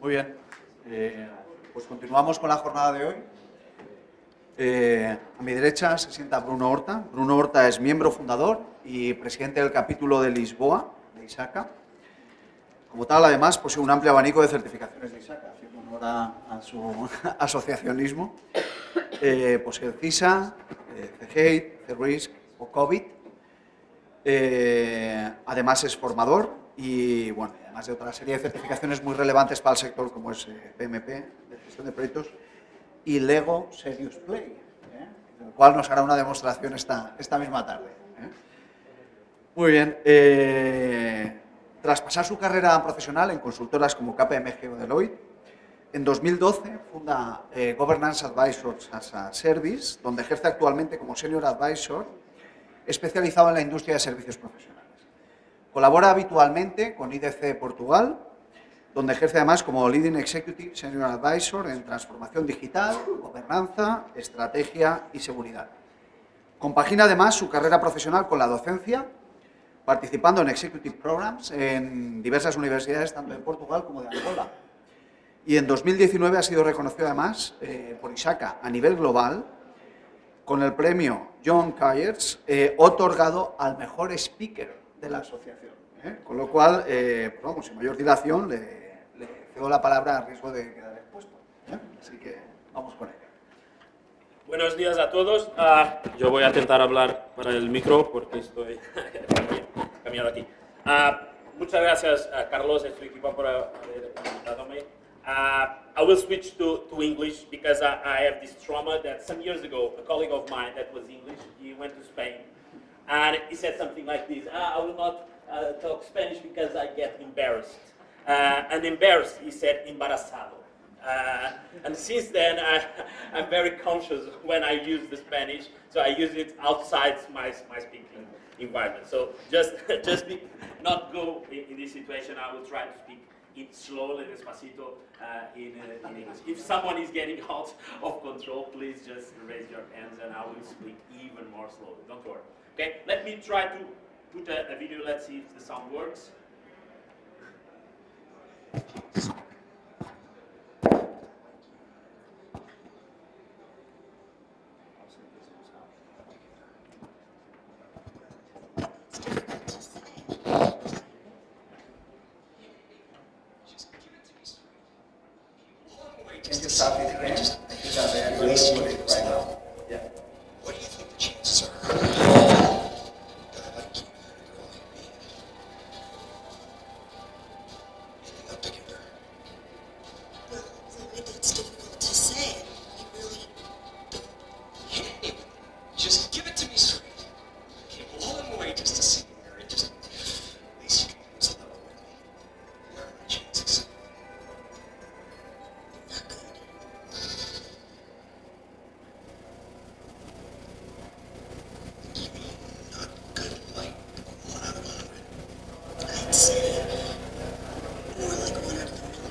Muy bien, pues continuamos con la jornada de hoy. A mi derecha se sienta Bruno Horta. Bruno Horta es miembro fundador y presidente del capítulo de Lisboa, de ISACA. Como tal, además, posee un amplio abanico de certificaciones de ISACA, haciendo honor a su asociacionismo. Posee el CISA, XIII, CRISC o COVID. Además es formador y, bueno, además de otra serie de certificaciones muy relevantes para el sector, como es PMP, de gestión de proyectos, y Lego Serious Play, del cual nos hará una demostración esta misma tarde. Muy bien. Tras pasar su carrera profesional en consultoras como KPMG o Deloitte, en 2012 funda Governance Advisors as a Service, donde ejerce actualmente como Senior Advisor especializado en la industria de servicios profesionales. Colabora habitualmente con IDC Portugal, donde ejerce además como Leading Executive Senior Advisor en transformación digital, gobernanza, estrategia y seguridad. Compagina además su carrera profesional con la docencia, participando en Executive Programs en diversas universidades, tanto de Portugal como de Angola. Y en 2019 ha sido reconocido además por ISACA a nivel global con el premio John Cayers, otorgado al mejor speaker de la asociación. Con lo cual, vamos, sin mayor dilación, le cedo la palabra a riesgo de quedar expuesto. Así que vamos con ello. Buenos días a todos. Yo voy a intentar hablar para el micro porque estoy cambiando aquí. Muchas gracias, Carlos y su equipo por haber invitándome. I will switch to English because I have this trauma that some years ago, a colleague of mine that was English, he went to Spain and he said something like this: I will not talk Spanish because I get embarrassed. And embarrassed, he said, embarazado. And since then, I'm very conscious when I use the Spanish, so I use it outside my speaking environment. So just not go in this situation. I will try to speak it slowly, despacito, in English. If someone is getting out of control, please just raise your hands and I will speak even more slowly. Don't worry. Okay, let me try to put a video. Let's see if the sound works. Can you stop it again? I will put it right now. Yeah. What do you think the chances are? A guy like you and a girl like me. Ending up together. Well, it's difficult to say. We really don't. Hit it. Just give it to me straight. I came a long way just to see you married. Just at least you can use a level with me. What are my chances? Not good. You mean not good like 1 out of 100? I'd say more like 1 out of a million.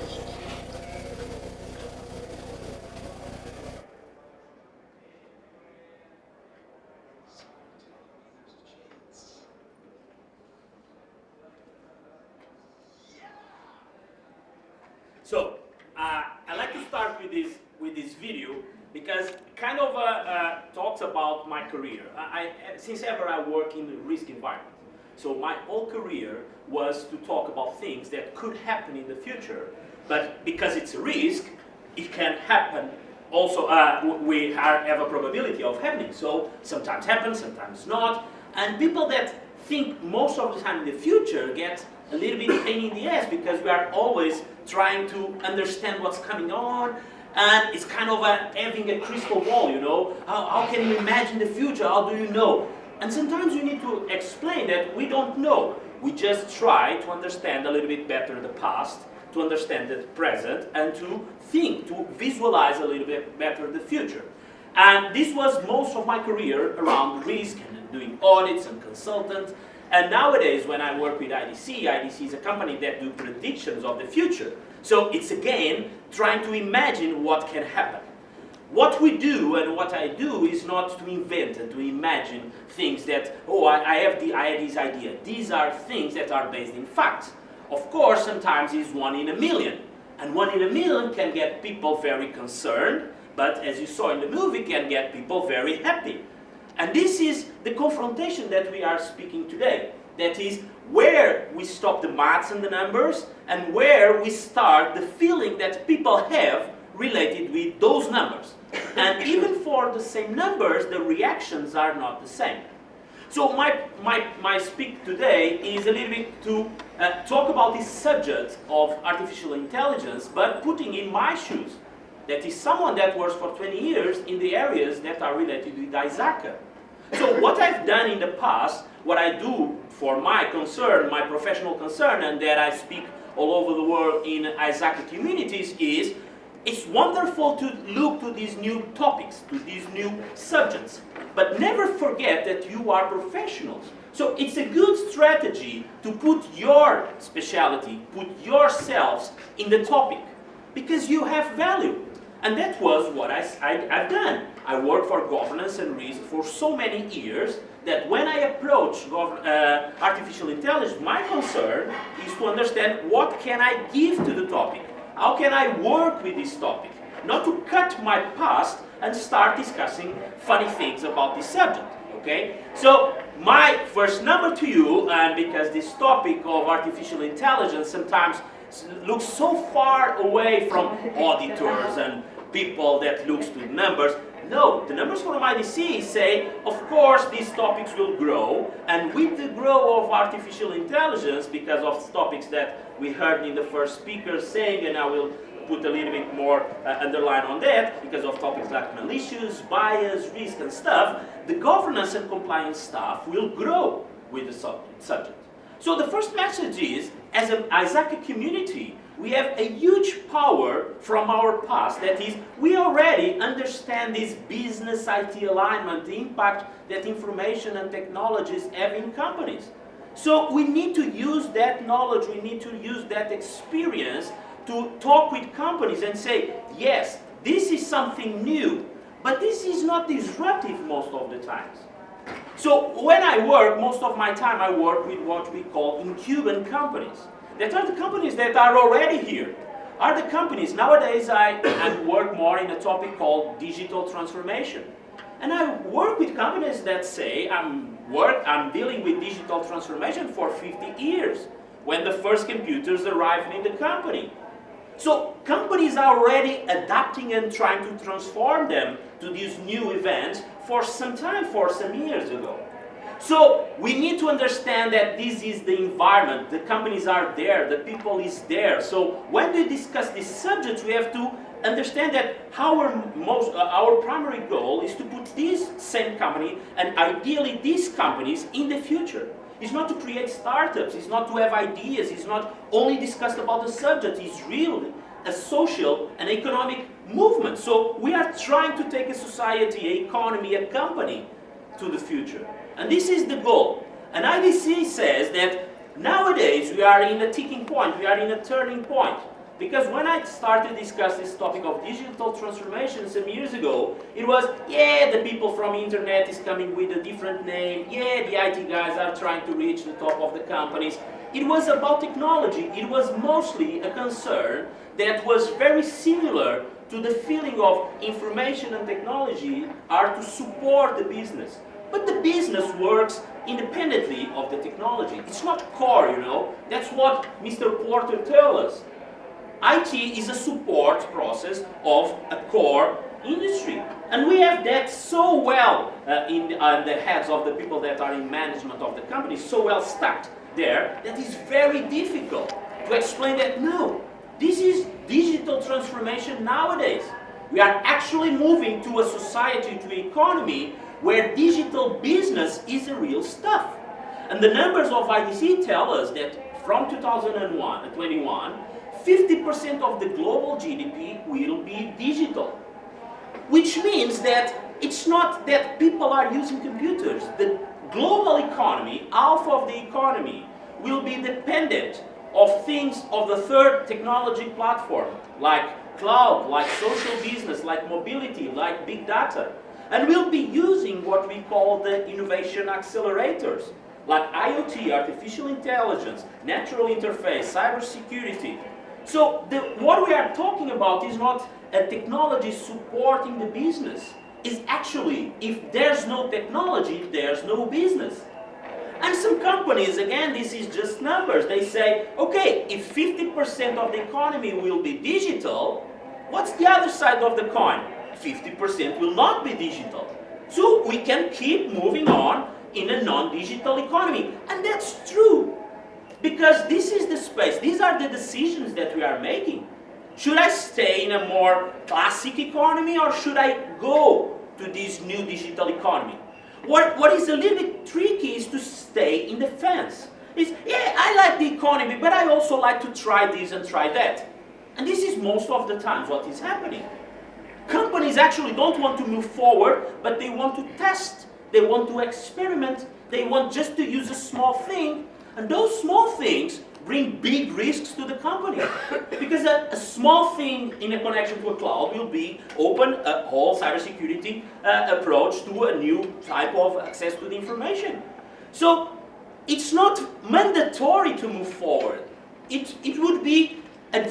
So I like to start with this video because it kind of talks about my career. Since ever I work in the risk environment. So my whole career was to talk about things that could happen in the future, but because it's a risk, it can happen. Also, we have a probability of happening. So sometimes happens, sometimes not. And people that think most of the time in the future get a little bit pain in the ass because we are always trying to understand what's coming on, and it's kind of having a crystal ball, you know. How can you imagine the future? How do you know? And sometimes you need to explain that we don't know. We just try to understand a little bit better the past, to understand the present, and to think, to visualize a little bit better the future. And this was most of my career around risk and doing audits and consultant. And nowadays, when I work with IDC, IDC is a company that do predictions of the future. So it's again trying to imagine what can happen. What we do and what I do is not to invent and to imagine things that, oh, I had this idea. These are things that are based in facts. Of course, sometimes it's 1 in a million. And one in a million can get people very concerned, but as you saw in the movie, can get people very happy. And this is the confrontation that we are speaking today. That is where we stop the maths and the numbers, and where we start the feeling that people have related with those numbers. And even for the same numbers, the reactions are not the same. So my speak today is a little bit to talk about this subject of artificial intelligence, but putting in my shoes. That is someone that works for 20 years in the areas that are related with ISACA. So what I've done in the past, what I do for my concern, my professional concern, and that I speak all over the world in ISACA communities is, it's wonderful to look to these new topics, to these new subjects, but never forget that you are professionals. So it's a good strategy to put your specialty, put yourselves in the topic, because you have value. And that was what I've done. I worked for governance and risk for so many years that when I approach artificial intelligence, my concern is to understand what can I give to the topic. How can I work with this topic? Not to cut my past and start discussing funny things about this subject, okay? So my first number to you, and because this topic of artificial intelligence sometimes looks so far away from auditors and people that looks to numbers. No, the numbers from IDC say, of course, these topics will grow, and with the growth of artificial intelligence, because of topics that we heard in the first speaker saying, and I will put a little bit more underline on that, because of topics like malicious, bias, risk, and stuff, the governance and compliance staff will grow with the subject. So the first message is, as an ISACA community, we have a huge power from our past. That is, we already understand this business IT alignment, the impact that information and technologies have in companies. So we need to use that knowledge, we need to use that experience to talk with companies and say, yes, this is something new, but this is not disruptive most of the times. So when I work, most of my time I work with what we call incumbent companies. That are the companies that are already here. Are the companies, nowadays I work more in a topic called digital transformation. And I work with companies that say, I'm dealing with digital transformation for 50 years, when the first computers arrived in the company. So companies are already adapting and trying to transform them to these new events for some time, for some years ago. So we need to understand that this is the environment, the companies are there, the people is there. So when we discuss this subject, we have to understand that our primary goal is to put this same company, and ideally these companies, in the future. It's not to create startups, it's not to have ideas, it's not only discussed about the subject, it's really a social and economic movement. So we are trying to take a society, an economy, a company to the future. And this is the goal. And IDC says that nowadays we are in a ticking point, we are in a turning point. Because when I started to discuss this topic of digital transformation some years ago, it was, yeah, the people from internet is coming with a different name, yeah, the IT guys are trying to reach the top of the companies. It was about technology. It was mostly a concern that was very similar to the feeling of information and technology are to support the business. But the business works independently of the technology. It's not core, you know. That's what Mr. Porter tells us. IT is a support process of a core industry. And we have that so well in the heads of the people that are in management of the company, so well stacked there, that it's very difficult to explain that, no, this is digital transformation nowadays. We are actually moving to a society, to an economy, where digital business is the real stuff. And the numbers of IDC tell us that from 2021, 50% of the global GDP will be digital. Which means that it's not that people are using computers. The global economy, half of the economy, will be dependent of things of the third technology platform, like cloud, like social business, like mobility, like big data. And we'll be using what we call the innovation accelerators, like IoT, artificial intelligence, natural interface, cybersecurity. So what we are talking about is not a technology supporting the business. It's actually, if there's no technology, there's no business. And some companies, again, this is just numbers. They say, okay, if 50% of the economy will be digital, what's the other side of the coin? 50% will not be digital. So we can keep moving on in a non-digital economy. And that's true. Because this is the space, these are the decisions that we are making. Should I stay in a more classic economy or should I go to this new digital economy? What is a little bit tricky is to stay in the fence. It's, yeah, I like the economy, but I also like to try this and try that. And this is most of the times what is happening. Companies actually don't want to move forward, but they want to test, they want to experiment, they want just to use a small thing, and those small things bring big risks to the company. Because a small thing in a connection to a cloud will be open a whole cybersecurity approach to a new type of access to the information. So it's not mandatory to move forward. It would be a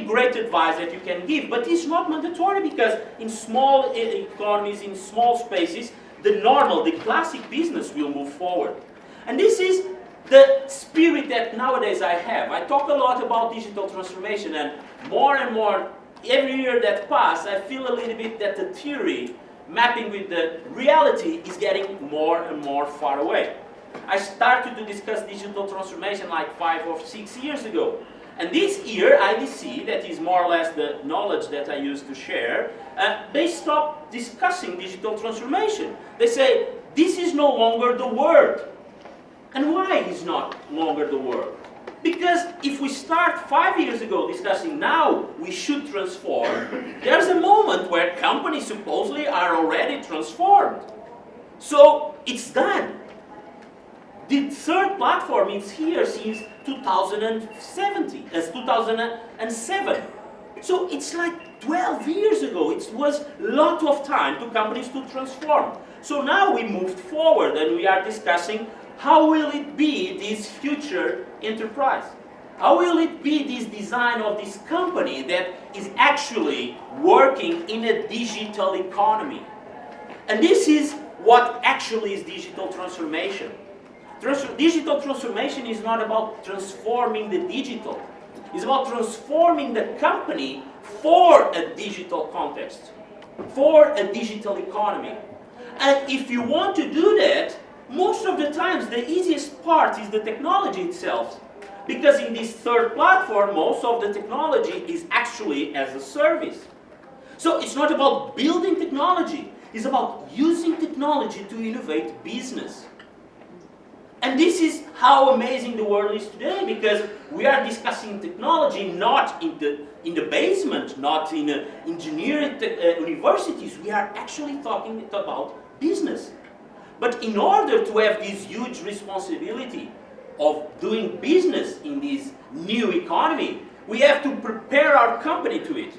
great advice that you can give, but it's not mandatory because in small economies, in small spaces, the classic business will move forward. And this is the spirit that nowadays I have. I talk a lot about digital transformation, and more, every year that passes, I feel a little bit that the theory mapping with the reality is getting more and more far away. I started to discuss digital transformation like 5 or 6 years ago. And this year, IDC, that is more or less the knowledge that I used to share, they stopped discussing digital transformation. They say, this is no longer the word. And why is not longer the word? Because if we start 5 years ago discussing now we should transform, there's a moment where companies supposedly are already transformed. So it's done. The third platform is here since 2007. So it's like 12 years ago. It was a lot of time to companies to transform. So now we moved forward and we are discussing how will it be this future enterprise? How will it be this design of this company that is actually working in a digital economy? And this is what actually is digital transformation. Digital transformation is not about transforming the digital. It's about transforming the company for a digital context, for a digital economy. And if you want to do that, most of the times the easiest part is the technology itself. Because in this third platform, most of the technology is actually as a service. So it's not about building technology, it's about using technology to innovate business. And this is how amazing the world is today, because we are discussing technology not in the basement, not in engineering universities. We are actually talking about business. But in order to have this huge responsibility of doing business in this new economy, we have to prepare our company to it.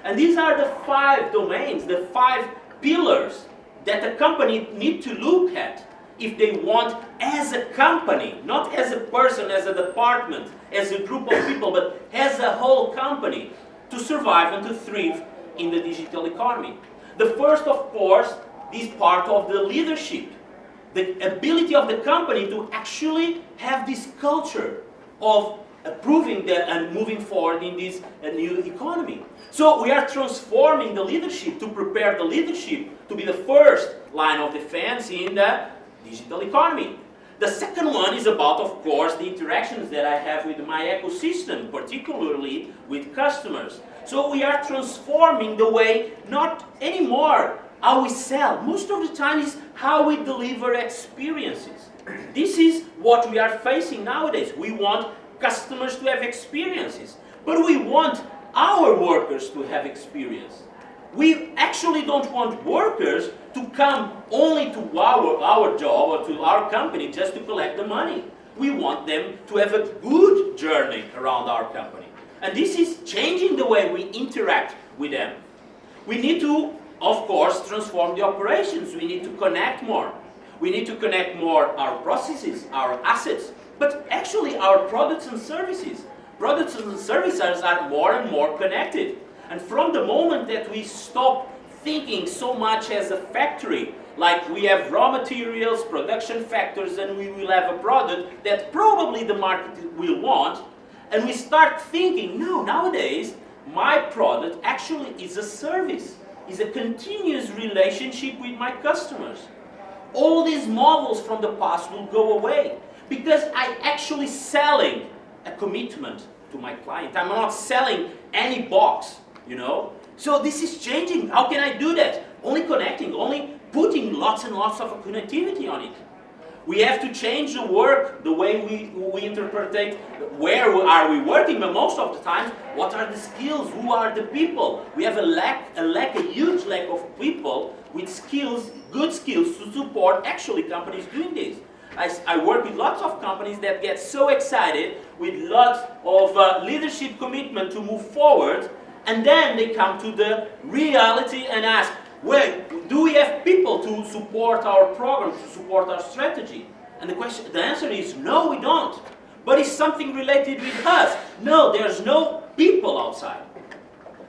And these are the 5 domains, the 5 pillars that a company needs to look at if they want, as a company, not as a person, as a department, as a group of people, but as a whole company, to survive and to thrive in the digital economy. The first, of course, is part of the leadership. The ability of the company to actually have this culture of approving and moving forward in this new economy. So we are transforming the leadership to prepare the leadership to be the first line of defense in the digital economy. The second one is about, of course, the interactions that I have with my ecosystem, particularly with customers. So we are transforming the way, not anymore how we sell. Most of the time is how we deliver experiences. This is what we are facing nowadays. We want customers to have experiences, but we want our workers to have experience. We actually don't want workers to come only to our job or to our company just to collect the money. We want them to have a good journey around our company. And this is changing the way we interact with them. We need to, of course, transform the operations. We need to connect more. We need to connect more our processes, our assets, but actually our products and services. products and services are more and more connected. And from the moment that we stop thinking so much as a factory, like we have raw materials, production factors, and we will have a product that probably the market will want, and we start thinking, no, nowadays, my product actually is a service, is a continuous relationship with my customers. All these models from the past will go away because I'm actually selling a commitment to my client. I'm not selling any box, you know. So this is changing. How can I do that? Only connecting, only putting lots and lots of connectivity on it. We have to change the work, the way we interpret where are we working, but most of the time, what are the skills, who are the people? We have a huge lack of people with skills, good skills to support actually companies doing this. I work with lots of companies that get so excited with lots of leadership commitment to move forward, and then they come to the reality and ask, well, do we have people to support our program, to support our strategy? And the answer is no, we don't. But it's something related with us. No, there's no people outside.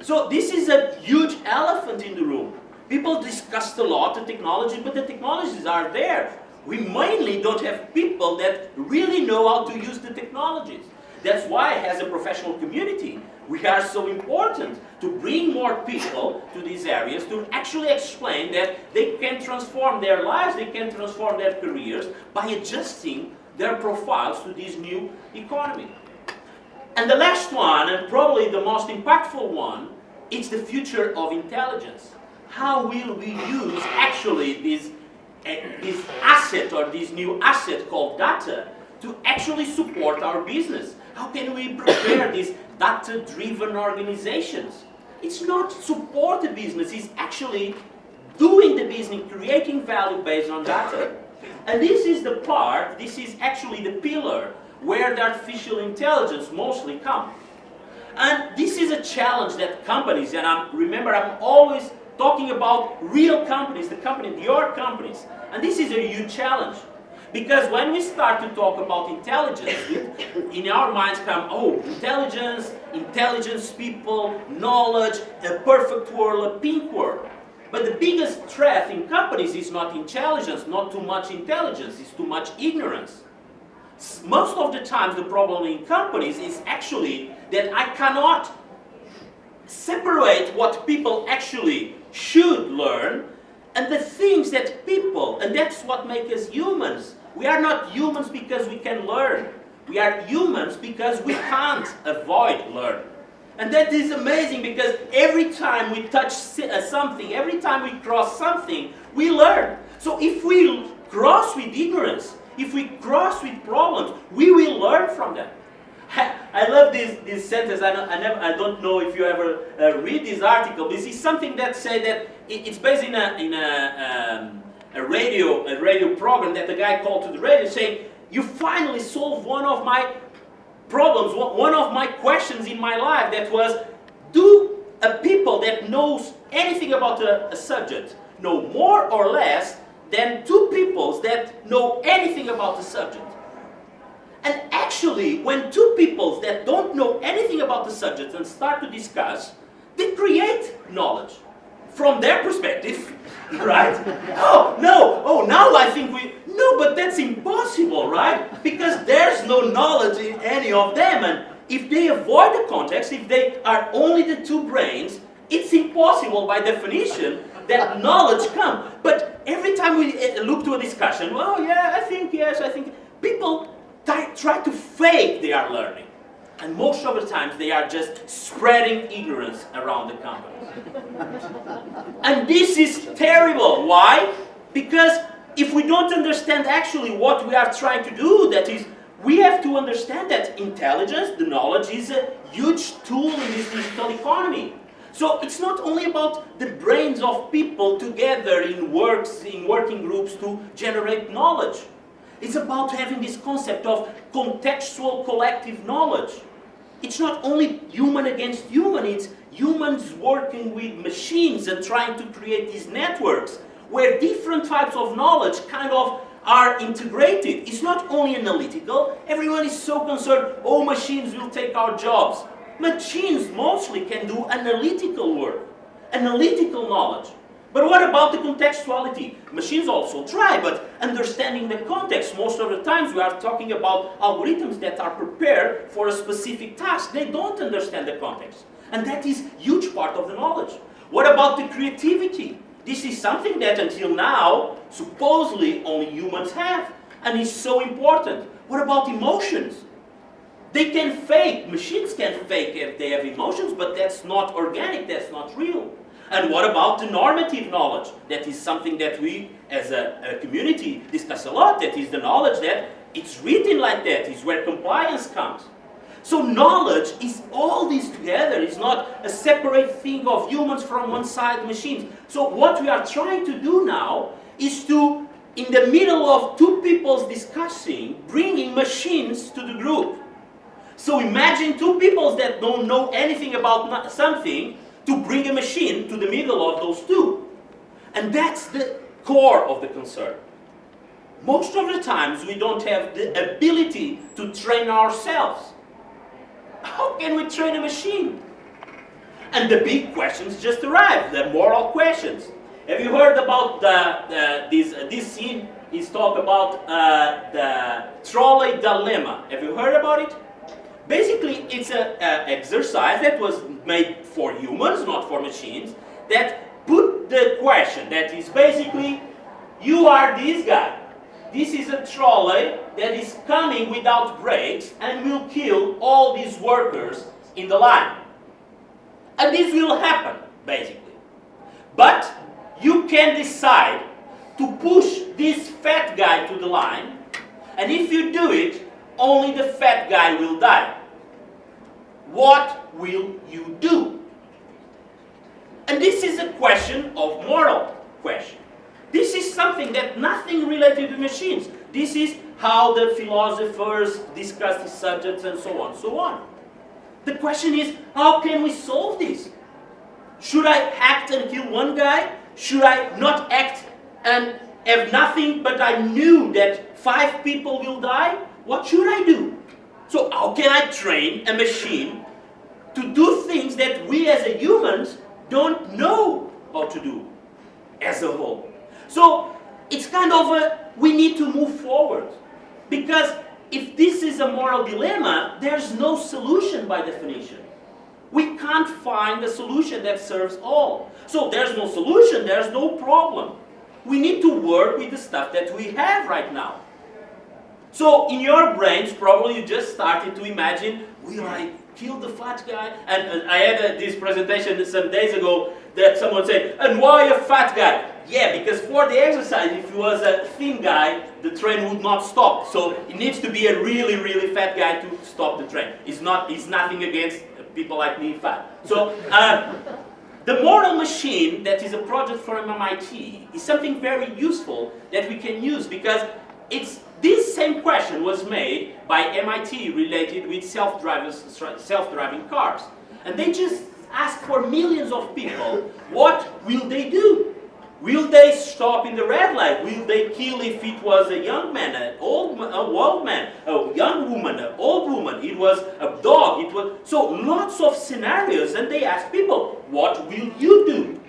So this is a huge elephant in the room. People discussed a lot the technology, but the technologies are there. We mainly don't have people that really know how to use the technologies. That's why, as a professional community, we are so important to bring more people to these areas to actually explain that they can transform their lives, they can transform their careers by adjusting their profiles to this new economy. And the last one, and probably the most impactful one, is the future of intelligence. How will we use actually this asset, or this new asset called data, to actually support our business? How can we prepare these data-driven organizations? It's not support the business, it's actually doing the business, creating value based on data. And this is the part, this is actually the pillar where the artificial intelligence mostly comes. And this is a challenge that companies, and remember I'm always talking about real companies, your companies. And this is a huge challenge. Because when we start to talk about intelligence, in our minds come, oh, intelligence people, knowledge, a perfect world, a pink world. But the biggest threat in companies is not intelligence, not too much intelligence, it's too much ignorance. Most of the times the problem in companies is actually that I cannot separate what people actually should learn and the things that people, and that's what makes us humans. We are not humans because we can learn. We are humans because we can't avoid learning. And that is amazing because every time we touch something, every time we cross something, we learn. So if we cross with ignorance, if we cross with problems, we will learn from them. I love this sentence. I don't know if you ever read this article. This is something that said that it's based in a radio program that the guy called to the radio saying, you finally solved one of my problems, one of my questions in my life, that was, do people that knows anything about a subject know more or less than two people that know anything about the subject? And actually, when two people that don't know anything about the subject and start to discuss, they create knowledge from their perspective, right? Now I think no, but that's impossible, right? Because there's no knowledge in any of them, and if they avoid the context, if they are only the two brains, it's impossible by definition that knowledge comes. But every time we look to a discussion, well, yeah, I think, people try to fake they are learning. And most of the times they are just spreading ignorance around the company. And this is terrible. Why? Because if we don't understand actually what we are trying to do, that is, we have to understand that intelligence, the knowledge, is a huge tool in this digital economy. So it's not only about the brains of people together in working groups to generate knowledge. It's about having this concept of contextual collective knowledge. It's not only human against human, it's humans working with machines and trying to create these networks where different types of knowledge kind of are integrated. It's not only analytical. Everyone is so concerned, oh, machines will take our jobs. Machines mostly can do analytical work, analytical knowledge. But what about the contextuality? Machines also try, but understanding the context, most of the times we are talking about algorithms that are prepared for a specific task. They don't understand the context. And that is a huge part of the knowledge. What about the creativity? This is something that until now, supposedly only humans have, and is so important. What about emotions? They can fake, machines can fake if they have emotions, but that's not organic, that's not real. And what about the normative knowledge? That is something that we, as a community, discuss a lot. That is the knowledge that it's written like that, is where compliance comes. So knowledge is all this together. It's not a separate thing of humans from one side, machines. So what we are trying to do now is to, in the middle of two people discussing, bringing machines to the group. So imagine two people that don't know anything about something, to bring a machine to the middle of those two. And that's the core of the concern. Most of the times we don't have the ability to train ourselves. How can we train a machine? And the big questions just arrived, the moral questions. Have you heard about this scene is talk about the trolley dilemma? Have you heard about it? Basically, it's an exercise that was made for humans, not for machines, that put the question that is basically, you are this guy. This is a trolley that is coming without brakes and will kill all these workers in the line. And this will happen, basically. But you can decide to push this fat guy to the line, and if you do it, only the fat guy will die. What will you do? And this is a question of moral question. This is something that nothing related to machines. This is how the philosophers discuss the subjects and so on, so on. The question is, how can we solve this? Should I act and kill one guy? Should I not act and have nothing, but I knew that 5 people will die? What should I do? So how can I train a machine to do things that we as a humans don't know how to do as a whole? So it's kind of we need to move forward. Because if this is a moral dilemma, there's no solution by definition. We can't find a solution that serves all. So there's no solution, there's no problem. We need to work with the stuff that we have right now. So in your brains, probably you just started to imagine, will I kill the fat guy? And I had this presentation some days ago that someone said, and why a fat guy? Yeah, because for the exercise, if he was a thin guy, the train would not stop. So it needs to be a really, really fat guy to stop the train. It's nothing against people like me fat. So the moral machine, that is a project from MIT, is something very useful that we can use, because this same question was made by MIT related with self-driving cars. And they just asked for millions of people, what will they do? Will they stop in the red light? Will they kill if it was a young man, an old man, a young woman, an old woman, it was a dog, it was... So lots of scenarios, and they ask people, what will you do?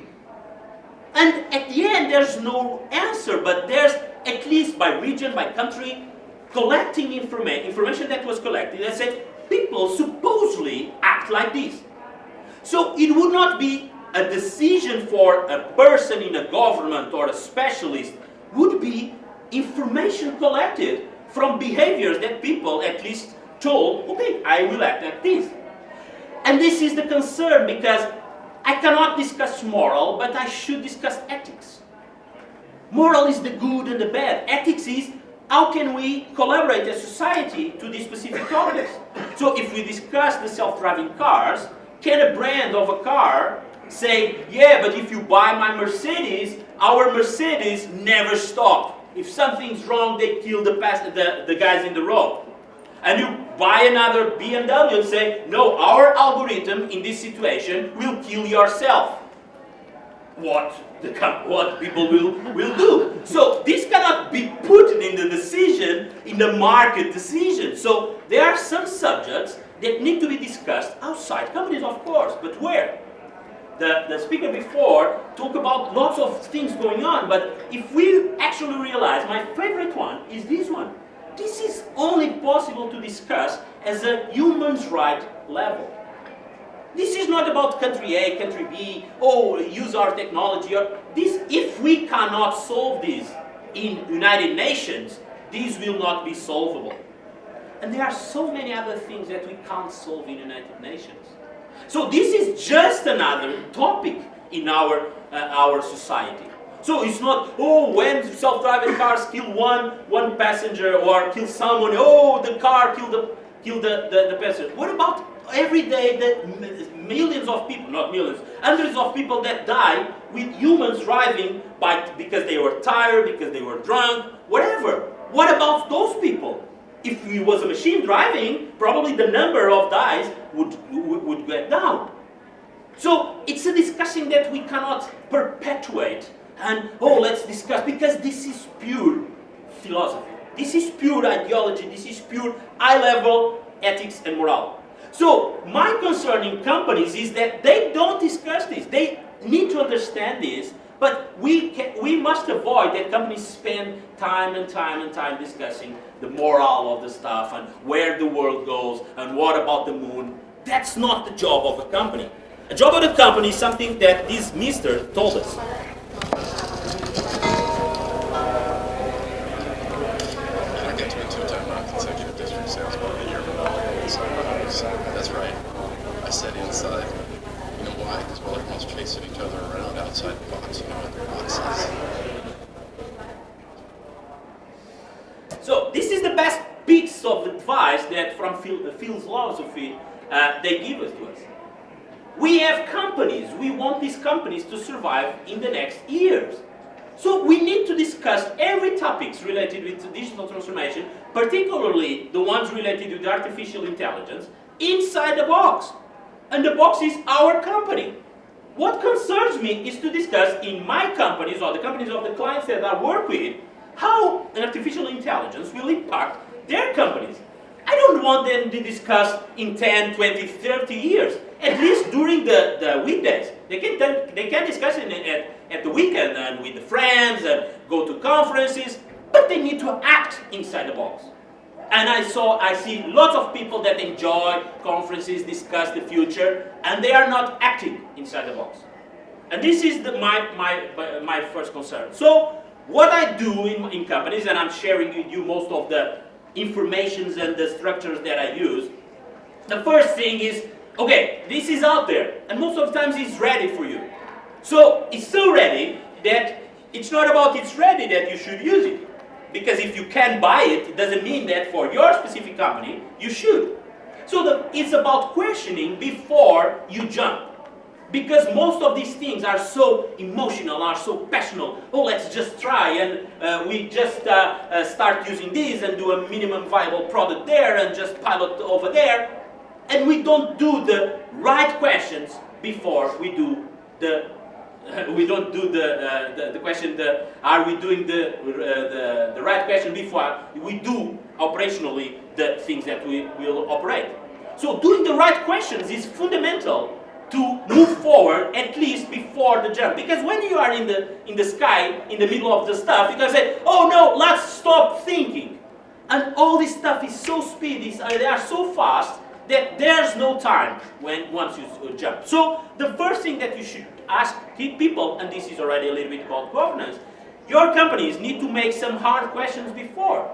And at the end, there's no answer, but there's, at least by region, by country, collecting information that was collected and said, people supposedly act like this. So it would not be a decision for a person in a government or a specialist, would be information collected from behaviors that people at least told, okay, I will act like this. And this is the concern, because I cannot discuss moral, but I should discuss ethics. Moral is the good and the bad. Ethics is, how can we collaborate as society to these specific topics? So if we discuss the self-driving cars, can a brand of a car say, yeah, but if you buy my Mercedes, our Mercedes never stop. If something's wrong, they kill the guys in the road. And you buy another BMW and say, no, our algorithm in this situation will kill yourself. what people will do. So this cannot be put in the decision, in the market decision. So there are some subjects that need to be discussed outside companies, of course, but where? The speaker before talked about lots of things going on, but if we actually realize, my favorite one is this one. This is only possible to discuss as a human rights level. This is not about country A, country B, use our technology. If we cannot solve this in United Nations, this will not be solvable. And there are so many other things that we can't solve in United Nations. So this is just another topic in our society. So it's not, when self-driving cars kill one passenger or kill someone, the car killed the passenger. What about every day the millions of people, not millions, hundreds of people that die with humans driving because they were tired, because they were drunk, whatever. What about those people? If it was a machine driving, probably the number of dies would get down. So it's a discussion that we cannot perpetuate and, let's discuss, because this is pure philosophy. This is pure ideology. This is pure high-level ethics and morale. So my concern in companies is that they don't discuss this. They need to understand this, but we must avoid that companies spend time and time discussing the morale of the stuff and where the world goes and what about the moon. That's not the job of a company. The job of the company is something that this mister told us. I got to a two-time non-consecutive district sales by the year That's right. I said inside. You know why? Because while everyone's chasing each other around outside the box, you know what the box is. So this is the best piece of advice that from Phil's philosophy they give us to us. We have companies. We want these companies to survive in the next years. So we need to discuss every topics related with digital transformation, particularly the ones related with artificial intelligence, inside the box. And the box is our company. What concerns me is to discuss in my companies or the companies of the clients that I work with, how an artificial intelligence will impact their companies. I don't want them to discuss in 10, 20, 30 years, at least during the weekdays. They can discuss it at the weekend and with the friends and go to conferences, but they need to act inside the box. And I see lots of people that enjoy conferences, discuss the future, and they are not acting inside the box. And this is my first concern. So what I do in companies, and I'm sharing with you most of the informations and the structures that I use, the first thing is, okay, this is out there, and most of the times it's ready for you. So it's so ready that it's not about it's ready that you should use it. Because if you can buy it, it doesn't mean that for your specific company, you should. So it's about questioning before you jump. Because most of these things are so emotional, are so passionate. Let's just try, and we just start using this and do a minimum viable product there and just pilot over there. And we don't do the right questions before we do we don't do the question, are we doing the right question before we do operationally the things that we will operate. So doing the right questions is fundamental to move forward, at least before the jump. Because when you are in the sky, in the middle of the stuff, you can say, oh no, let's stop thinking. And all this stuff is so speedy, they are so fast, that there's no time once you jump. So the first thing that you should ask people, and this is already a little bit about governance, your companies need to make some hard questions before.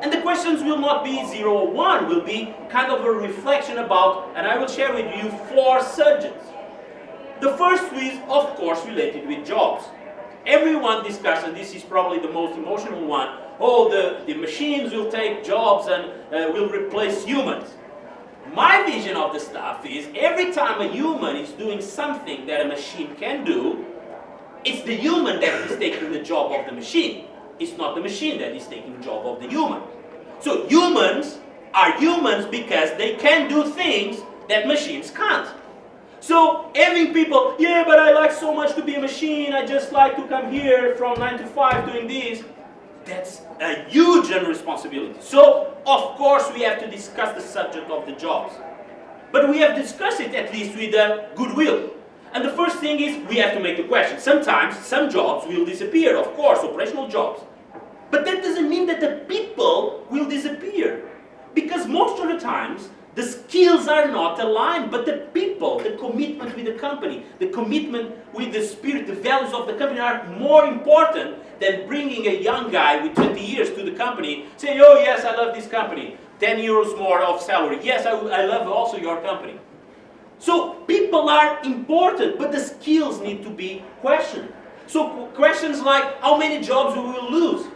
And the questions will not be 0 or 1, will be kind of a reflection about, and I will share with you 4 subjects. The first is, of course, related with jobs. Everyone discusses, and this is probably the most emotional one, the machines will take jobs and will replace humans. My vision of the stuff is every time a human is doing something that a machine can do, it's the human that is taking the job of the machine. It's not the machine that is taking the job of the human. So humans are humans because they can do things that machines can't. So having people, yeah, but I like so much to be a machine, I just like to come here from 9 to 5 doing this. That's a huge responsibility. So, of course, we have to discuss the subject of the jobs. But we have discussed it at least with goodwill. And the first thing is, we have to make the question. Sometimes, some jobs will disappear, of course, operational jobs. But that doesn't mean that the people will disappear. Because most of the times, the skills are not aligned, but the people, the commitment with the company, the commitment with the spirit, the values of the company are more important than bringing a young guy with 20 years to the company, saying, oh yes, I love this company, 10 euros more of salary. Yes, I love also your company. So people are important, but the skills need to be questioned. So questions like, how many jobs we will lose?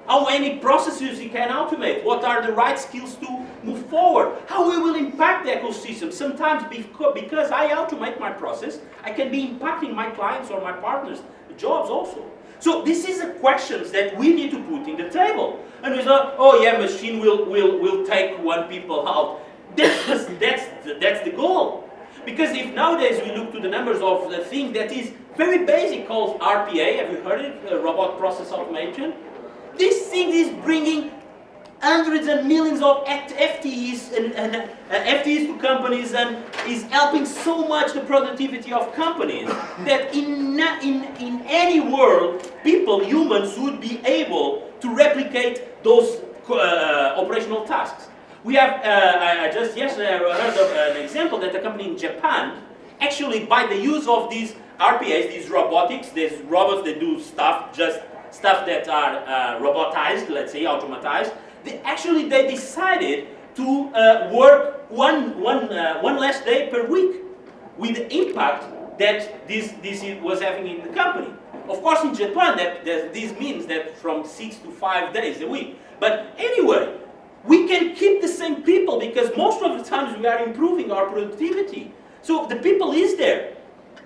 How many processes you can automate? What are the right skills to move forward? How we will impact the ecosystem? Sometimes because I automate my process, I can be impacting my clients or my partners' jobs also. So this is the questions that we need to put in the table. And we say, oh yeah, machine will take one people out. That's the goal. Because if nowadays we look to the numbers of the thing that is very basic called RPA, have you heard it? Robot Process Automation. This thing is bringing hundreds and millions of FTEs and FTEs to companies, and is helping so much the productivity of companies that in any world, people, humans, would be able to replicate those operational tasks. We have, I just yesterday heard of an example that a company in Japan, actually by the use of these RPAs, these robotics, these robots that do stuff that are robotized, let's say, automatized, they decided to work one less day per week with the impact that this was having in the company. Of course, in Japan, this means that from 6 to 5 days a week. But anyway, we can keep the same people because most of the times we are improving our productivity. So the people is there.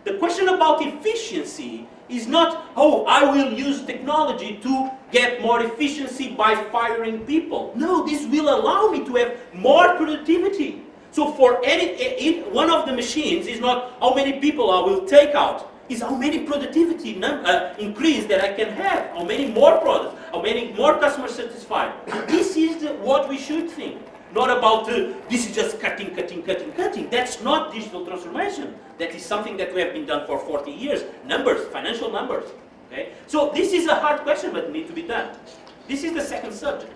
The question about efficiency is not, oh, I will use technology to get more efficiency by firing people. No, this will allow me to have more productivity. So for one of the machines is not how many people I will take out, is how many productivity increase that I can have, how many more products, how many more customers satisfied. This is what we should think. Not about this is just cutting. That's not digital transformation. That is something that we have been done for 40 years. Numbers, financial numbers. Okay? So this is a hard question, but need to be done. This is the second subject.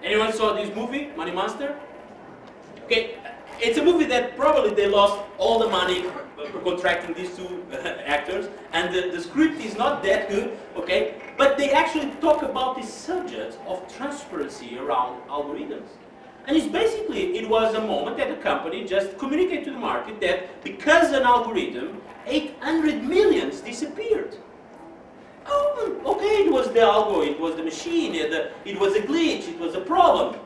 Anyone saw this movie, Money Monster? Okay, it's a movie that probably they lost all the money contracting these two actors, and the script is not that good, okay? But they actually talk about this subject of transparency around algorithms. And it's basically, it was a moment that the company just communicated to the market that because an algorithm, 800 millions disappeared. Oh, okay, it was the algo, it was the machine, it was a glitch, it was a problem.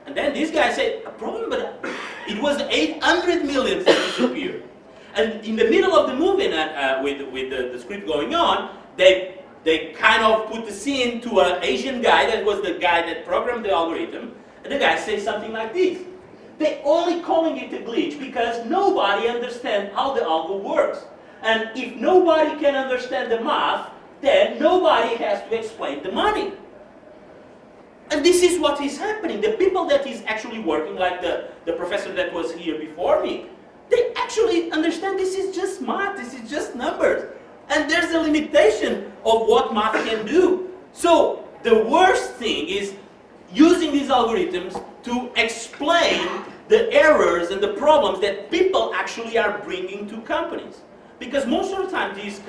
And then this guy said, a problem, but it was 800 million that disappeared. And in the middle of the movie, with the script going on, they kind of put the scene to an Asian guy that was the guy that programmed the algorithm, and the guy says something like this. They're only calling it a glitch because nobody understands how the algo works. And if nobody can understand the math, then nobody has to explain the money. And this is what is happening. The people that is actually working, like the professor that was here before me, they actually understand this is just math, this is just numbers. And there's a limitation of what math can do. So the worst thing is using these algorithms to explain the errors and the problems that people actually are bringing to companies. Because most of the time these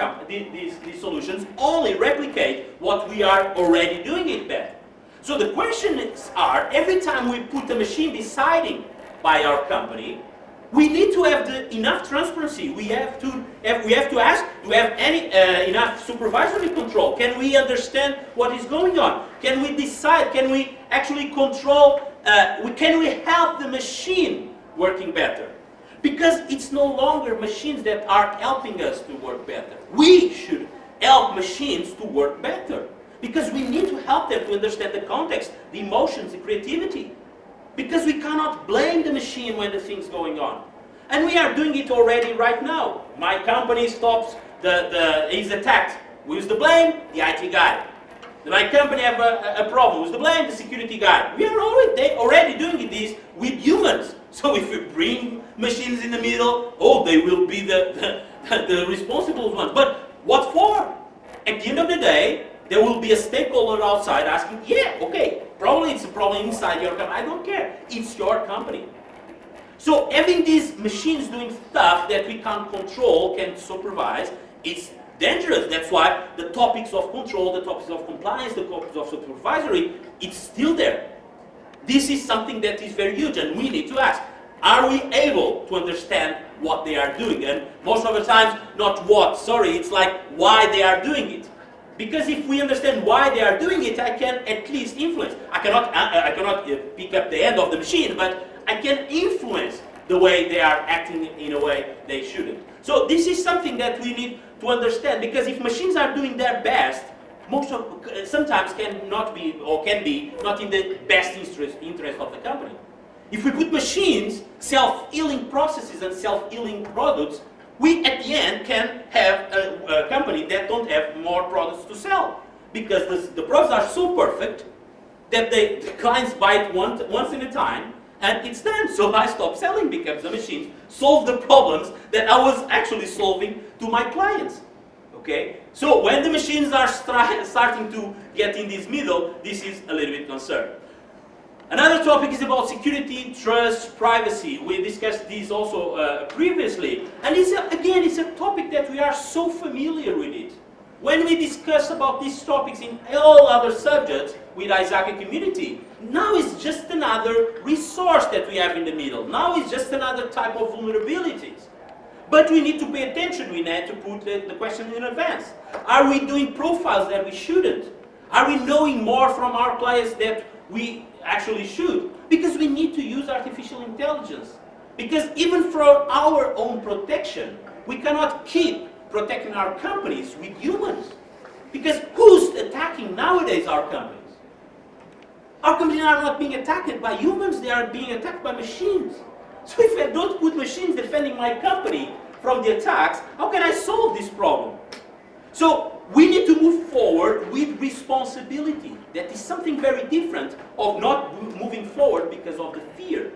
solutions only replicate what we are already doing it better. So the questions are, every time we put a machine deciding by our company, we need to have enough transparency. We have to ask, do we have any enough supervisory control? Can we understand what is going on? Can we decide? Can we actually control? Can we help the machine working better? Because it's no longer machines that are helping us to work better. We should help machines to work better. Because we need to help them to understand the context, the emotions, the creativity. Because we cannot blame the machine when the thing's going on. And we are doing it already right now. My company stops, is attacked. Who's the blame? The IT guy. My company have a problem. Who's the blame? The security guy. We are already doing this with humans. So if we bring machines in the middle, they will be the responsible ones. But what for? At the end of the day, there will be a stakeholder outside asking, yeah, okay, probably it's a problem inside your company. I don't care. It's your company. So having these machines doing stuff that we can't control, can't supervise, it's dangerous. That's why the topics of control, the topics of compliance, the topics of supervisory, it's still there. This is something that is very huge, and we need to ask, are we able to understand what they are doing? And most of the times, not what, it's like why they are doing it. Because if we understand why they are doing it, I can at least influence. I cannot pick up the end of the machine, but I can influence the way they are acting in a way they shouldn't. So this is something that we need to understand, because if machines are doing their best, sometimes cannot be, or can be, not in the best interest of the company. If we put machines, self-healing processes and self-healing products, we at the end can have a company that don't have more products to sell. Because the products are so perfect that the clients buy it once at a time, and it's done. So I stop selling because the machines solve the problems that I was actually solving to my clients. Okay? So when the machines are starting to get in this middle, this is a little bit concerned. Another topic is about security, trust, privacy. We discussed this also previously. And it's a topic that we are so familiar with it. When we discuss about these topics in all other subjects with ISACA community, now it's just another resource that we have in the middle. Now it's just another type of vulnerabilities. But we need to pay attention. We need to put the question in advance. Are we doing profiles that we shouldn't? Are we knowing more from our clients that we actually should? Because we need to use artificial intelligence. Because even for our own protection, we cannot keep protecting our companies with humans. Because who's attacking nowadays our companies? Our companies are not being attacked by humans, they are being attacked by machines. So if I don't put machines defending my company from the attacks, how can I solve this problem? So we need to move forward with responsibility. That is something very different of not moving forward because of the fear.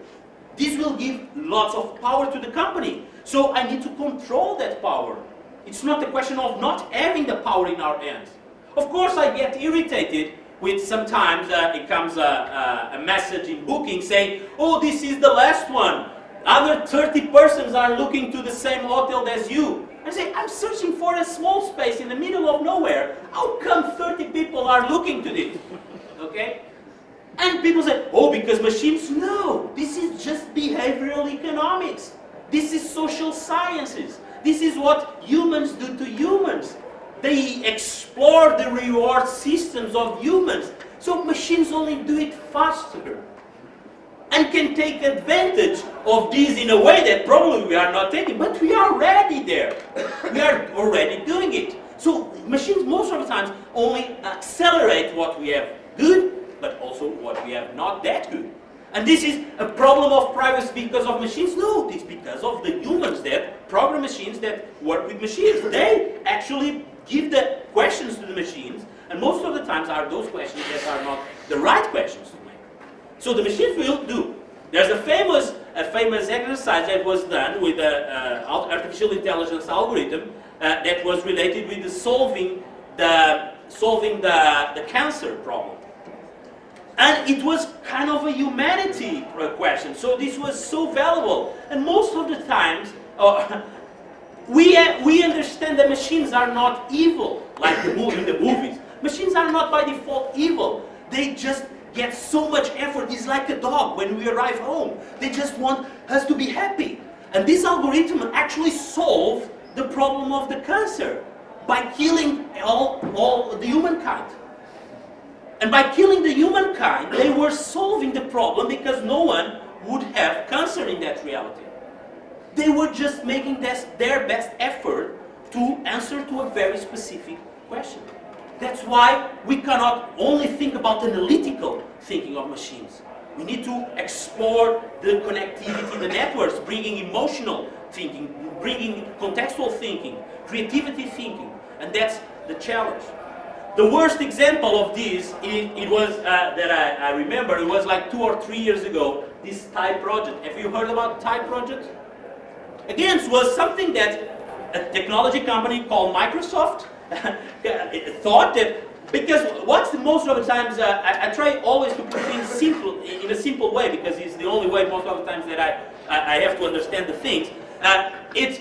This will give lots of power to the company. So I need to control that power. It's not a question of not having the power in our hands. Of course I get irritated with sometimes it comes a message in booking saying, oh, this is the last one. Other 30 persons are looking to the same hotel as you. I say, I'm searching for a small space in the middle of nowhere. How come 30 people are looking to this? Okay? And people say, oh, because machines? No, this is just behavioral economics. This is social sciences. This is what humans do to humans. They explore the reward systems of humans. So machines only do it faster. And can take advantage of this in a way that probably we are not taking, but we are already there. We are already doing it. So machines most of the times only accelerate what we have good, but also what we have not that good. And this is a problem of privacy because of machines? No, it's because of the humans that program machines that work with machines. They actually give the questions to the machines, and most of the times are those questions that are not the right questions to make. So the machines will do. There's a famous exercise that was done with an artificial intelligence algorithm that was related with solving the cancer problem. And it was kind of a humanity question. So this was so valuable. And most of the times, we understand that machines are not evil, like in the movies. Machines are not by default evil. They just get so much effort. It's like a dog when we arrive home. They just want us to be happy. And this algorithm actually solved the problem of the cancer by killing all the humankind. And by killing the humankind, they were solving the problem because no one would have cancer in that reality. They were just making their best effort to answer to a very specific question. That's why we cannot only think about analytical thinking of machines. We need to explore the connectivity, the networks, bringing emotional thinking, bringing contextual thinking, creativity thinking, and that's the challenge. The worst example of this, it was that I remember, it was like 2 or 3 years ago, this TIE project. Have you heard about TIE project? Again, it was something that a technology company called Microsoft thought that, because most of the times, I try always to put things simple, in a simple way, because it's the only way most of the times that I have to understand the things. It's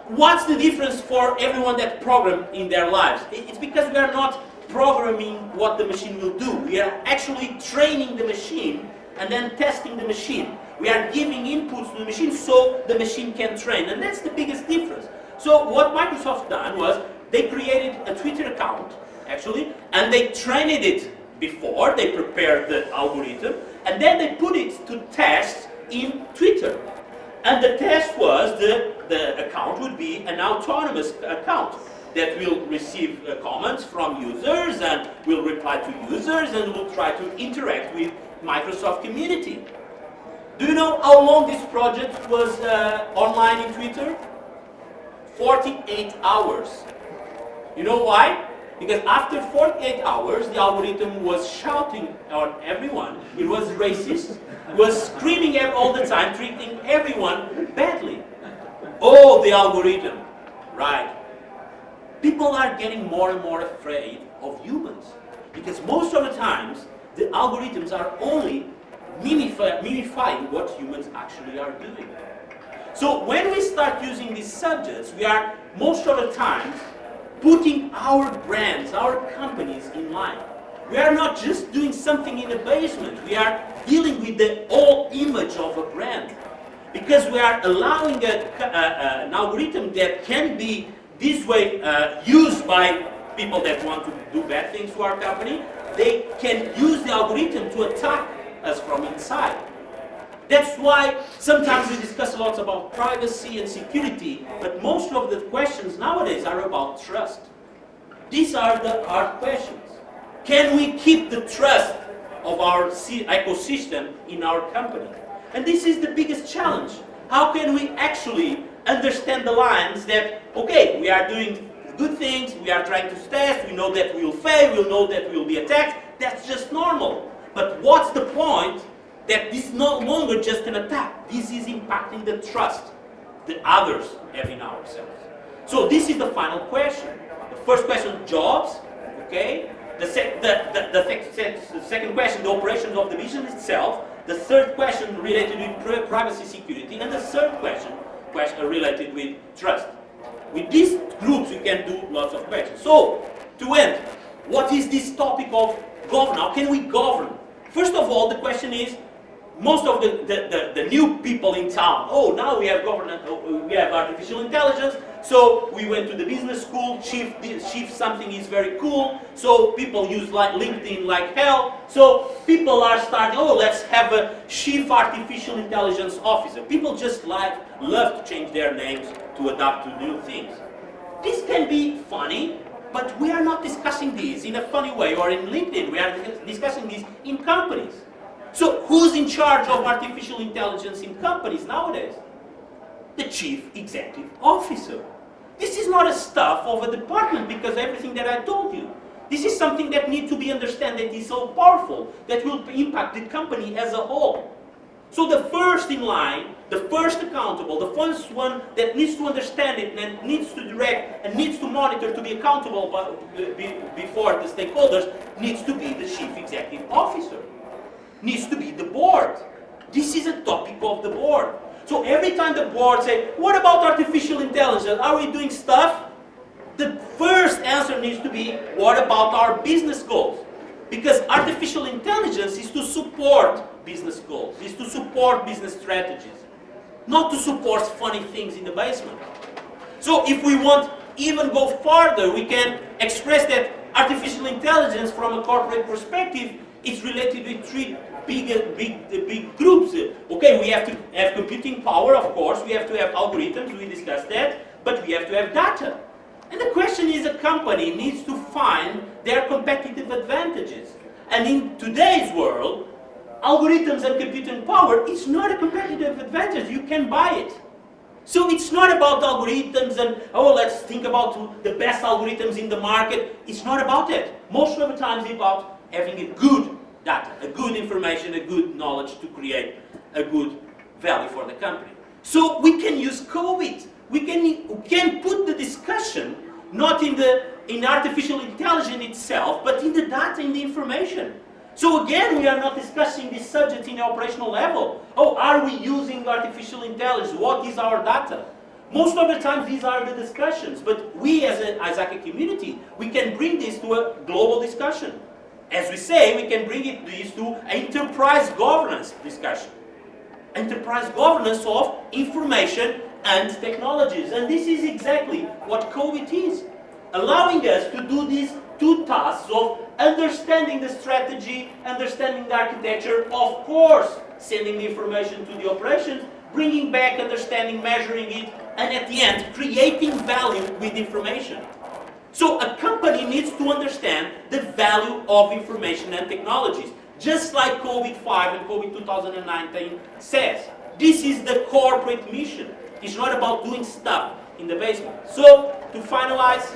what's the difference for everyone that program in their lives? It's because we are not programming what the machine will do. We are actually training the machine and then testing the machine. We are giving inputs to the machine so the machine can train, and that's the biggest difference. So what Microsoft done was they created a Twitter account, actually, and they trained it before, they prepared the algorithm, and then they put it to test in Twitter. And the test was the account would be an autonomous account that will receive comments from users and will reply to users and will try to interact with Microsoft community. Do you know how long this project was online in Twitter? 48 hours. You know why? Because after 48 hours, the algorithm was shouting on everyone. It was racist. It was screaming all the time, treating everyone badly. Oh, the algorithm. Right. People are getting more and more afraid of humans. Because most of the times, the algorithms are only mimifying what humans actually are doing. So when we start using these subjects, we are most of the times putting our brands, our companies in line. We are not just doing something in the basement. We are dealing with the whole image of a brand. Because we are allowing an algorithm that can be this way used by people that want to do bad things to our company. They can use the algorithm to attack us from inside. That's why sometimes we discuss a lot about privacy and security, but most of the questions nowadays are about trust. These are the hard questions. Can we keep the trust of our ecosystem in our company? And this is the biggest challenge. How can we actually understand the lines that, okay, we are doing good things, we are trying to test, we know that we will fail, we know that we will be attacked, that's just normal. But what's the point that this is no longer just an attack? This is impacting the trust the others have in ourselves. So this is the final question. The first question, jobs, okay? The second question, the operations of the vision itself. The third question related with privacy security. And the third question related with trust. With these groups, we can do lots of questions. So, to end, what is this topic of govern? How can we govern? First of all, the question is, most of the new people in town, oh, now we have governance, we have artificial intelligence, so we went to the business school, chief something is very cool, so people use like LinkedIn like hell, so people are starting, oh, let's have a chief artificial intelligence officer. People just love to change their names to adapt to new things. This can be funny, but we are not discussing this in a funny way or in LinkedIn, we are discussing this in companies. So who's in charge of artificial intelligence in companies nowadays? The chief executive officer. This is not a stuff of a department because everything that I told you. This is something that needs to be understood that is so powerful that will impact the company as a whole. So the first in line, the first accountable, the first one that needs to understand it and needs to direct and needs to monitor to be accountable before the stakeholders needs to be the chief executive officer. Needs to be the board. This is a topic of the board. So every time the board say, what about artificial intelligence? Are we doing stuff? The first answer needs to be, what about our business goals? Because artificial intelligence is to support business goals, is to support business strategies, not to support funny things in the basement. So if we want even go farther, we can express that artificial intelligence from a corporate perspective is related with three big groups. Okay, we have to have computing power, of course, we have to have algorithms, we discussed that, but we have to have data. And the question is, a company needs to find their competitive advantages. And in today's world, algorithms and computing power, it's not a competitive advantage, you can buy it. So it's not about algorithms and, oh, let's think about the best algorithms in the market. It's not about that. Most of the time it's about having a good data, a good information, a good knowledge to create a good value for the company. So we can use COVID. We can put the discussion not in artificial intelligence itself, but in the data, in the information. So again, we are not discussing this subject in the operational level. Oh, are we using artificial intelligence? What is our data? Most of the time, these are the discussions. But we as an ISACA community, we can bring this to a global discussion. As we say, we can bring this to enterprise governance discussion. Enterprise governance of information and technologies. And this is exactly what COVID is. Allowing us to do these two tasks of understanding the strategy, understanding the architecture, of course, sending the information to the operations, bringing back understanding, measuring it, and at the end, creating value with information. So a company needs to understand the value of information and technologies, just like COVID-5 and COVID 2019 says. This is the corporate mission. It's not about doing stuff in the basement. So, to finalize,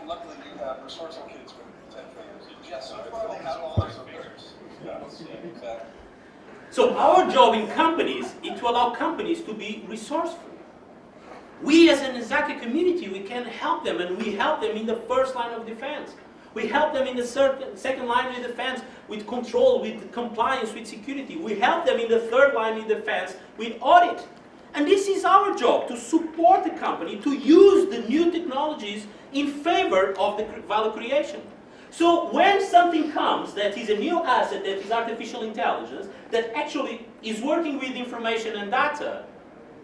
Luckily, you have resourceful kids with 10 fingers. Yes, so far they have all those fingers. Yeah, exactly. so our job in companies is to allow companies to be resourceful. We as an ISACA community, we can help them, and we help them in the first line of defense. We help them in the second line of defense with control, with compliance, with security. We help them in the third line of defense with audit. And this is our job, to support the company, to use the new technologies in favor of the value creation. So when something comes that is a new asset, that is artificial intelligence, that actually is working with information and data,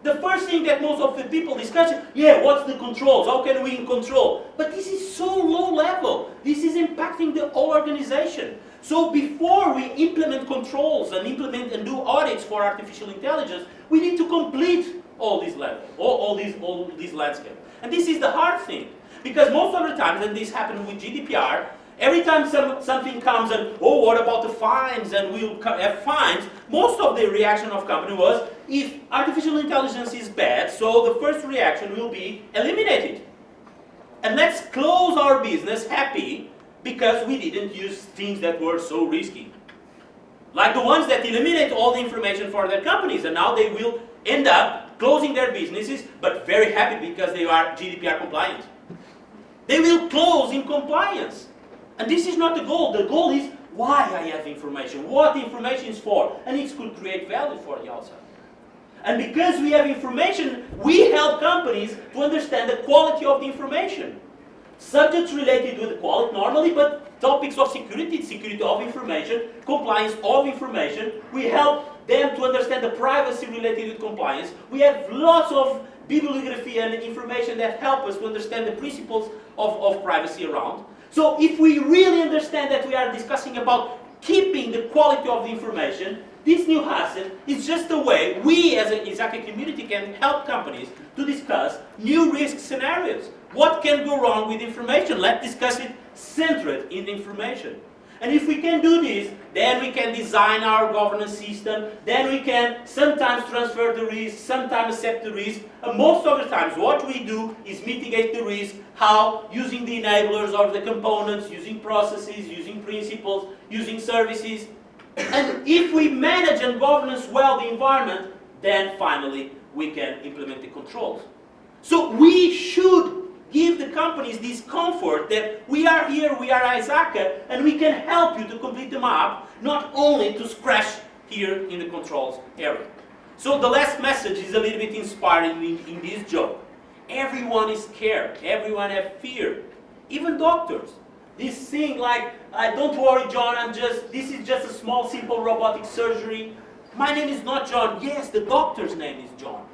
the first thing that most of the people discuss is, yeah, what's the controls? How can we control? But this is so low level. This is impacting the whole organization. So before we implement controls and implement and do audits for artificial intelligence, we need to complete all these levels, all these landscape. And this is the hard thing. Because most of the times, and this happened with GDPR, every time something comes and, oh, what about the fines, and we'll have fines, most of the reaction of company was, if artificial intelligence is bad, so the first reaction will be eliminated. And let's close our business happy because we didn't use things that were so risky. Like the ones that eliminate all the information for their companies, and now they will end up closing their businesses, but very happy because they are GDPR compliant. They will close in compliance. And this is not the goal. The goal is why I have information, what the information is for, and it could create value for the outside. And because we have information, we help companies to understand the quality of the information. Subjects related with the quality normally, but topics of security, security of information, compliance of information, we help them to understand the privacy related with compliance. We have lots of bibliography and information that help us to understand the principles of privacy around. So if we really understand that we are discussing about keeping the quality of the information, this new asset is just a way we as an ISACA community can help companies to discuss new risk scenarios. What can go wrong with information? Let's discuss it centered in information. And if we can do this, then we can design our governance system, then we can sometimes transfer the risk, sometimes accept the risk, and most of the times what we do is mitigate the risk, how? Using the enablers of the components, using processes, using principles, using services. And if we manage and governance well the environment, then finally we can implement the controls. So we should give the companies this comfort that we are here, we are ISACA, and we can help you to complete the map, not only to scratch here in the controls area. So the last message is a little bit inspiring in this joke. Everyone is scared, everyone has fear, even doctors. This thing like, don't worry John, this is just a small simple robotic surgery. My name is not John. Yes, the doctor's name is John.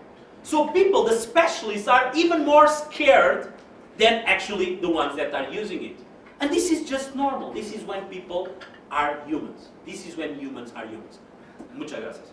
So people, the specialists, are even more scared than actually the ones that are using it. And this is just normal. This is when people are humans. This is when humans are humans. Muchas gracias.